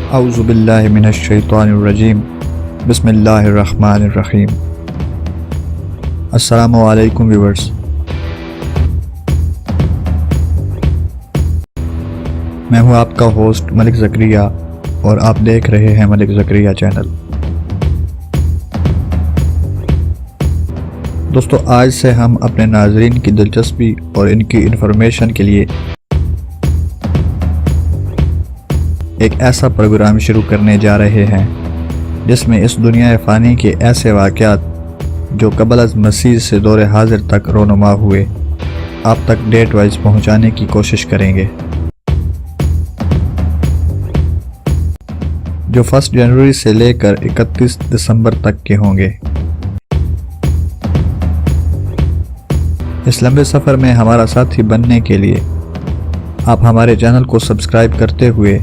اعوذ باللہ من الشیطان الرجیم بسم اللہ الرحمن الرحیم۔ السلام علیکم ویورز، میں ہوں آپ کا ہوسٹ ملک زکریا اور آپ دیکھ رہے ہیں ملک زکریا چینل۔ دوستو، آج سے ہم اپنے ناظرین کی دلچسپی اور ان کی انفارمیشن کے لیے ایک ایسا پروگرام شروع کرنے جا رہے ہیں جس میں اس دنیا فانی کے ایسے واقعات جو قبل از مسیح سے دور حاضر تک رونما ہوئے آپ تک ڈیٹ وائز پہنچانے کی کوشش کریں گے، جو 1 جنوری سے لے کر 31 دسمبر تک کے ہوں گے۔ اس لمبے سفر میں ہمارا ساتھی بننے کے لیے آپ ہمارے چینل کو سبسکرائب کرتے ہوئے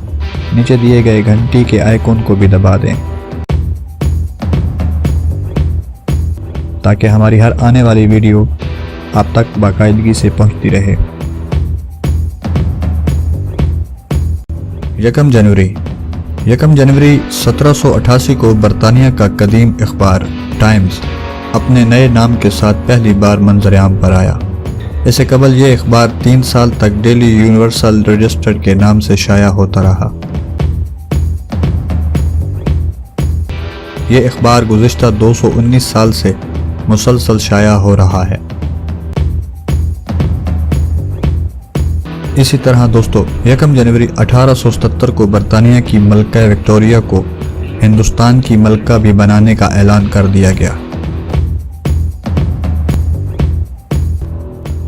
نیچے دیے گئے گھنٹی کے آئیکن کو بھی دبا دیں تاکہ ہماری ہر آنے والی ویڈیو آپ تک باقاعدگی سے پہنچتی رہے۔ 1 جنوری 1788 کو برطانیہ کا قدیم اخبار ٹائمز اپنے نئے نام کے ساتھ پہلی بار منظر عام پر آیا۔ اس سے قبل یہ اخبار 3 سال تک ڈیلی یونیورسل رجسٹر کے نام سے شائع ہوتا رہا۔ یہ اخبار گزشتہ 219 سال سے مسلسل شائع ہو رہا ہے۔ اسی طرح دوستو، 1 جنوری 1877 کو برطانیہ کی ملکہ وکٹوریہ کو ہندوستان کی ملکہ بھی بنانے کا اعلان کر دیا گیا،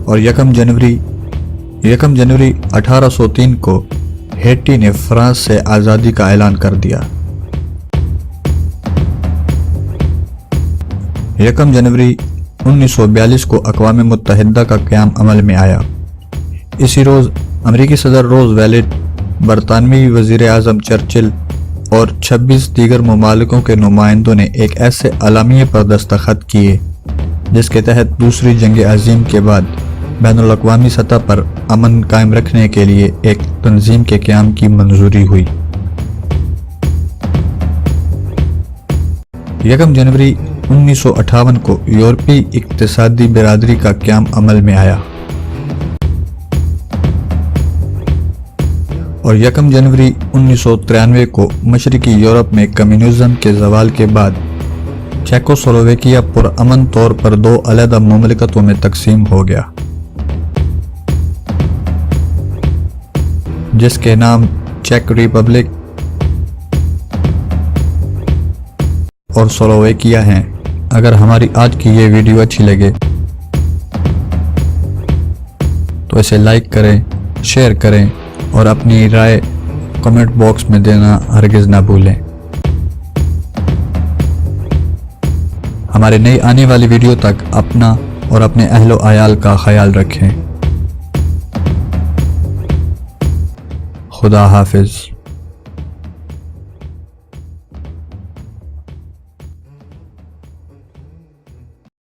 اور 1 جنوری 1803 کو ہیٹی نے فرانس سے آزادی کا اعلان کر دیا۔ 1 جنوری 1942 کو اقوام متحدہ کا قیام عمل میں آیا۔ اسی روز امریکی صدر روز ویلٹ، برطانوی وزیر اعظم چرچل اور 26 دیگر ممالکوں کے نمائندوں نے ایک ایسے اعلامیے پر دستخط کیے جس کے تحت دوسری جنگ عظیم کے بعد بین الاقوامی سطح پر امن قائم رکھنے کے لیے ایک تنظیم کے قیام کی منظوری ہوئی۔ 1 جنوری 1958 کو یورپی اقتصادی برادری کا قیام عمل میں آیا، اور 1 جنوری 1993 کو مشرقی یورپ میں کمیونزم کے زوال کے بعد چیکوسلوواکیہ پرامن طور پر 2 علیحدہ مملکتوں میں تقسیم ہو گیا، جس کے نام چیک ریپبلک اور سلوواکیہ ہیں۔ اگر ہماری آج کی یہ ویڈیو اچھی لگے تو اسے لائک کریں، شیئر کریں اور اپنی رائے کمنٹ باکس میں دینا ہرگز نہ بھولیں۔ ہمارے نئی آنے والی ویڈیو تک اپنا اور اپنے اہل و عیال کا خیال رکھیں۔ خدا حافظ۔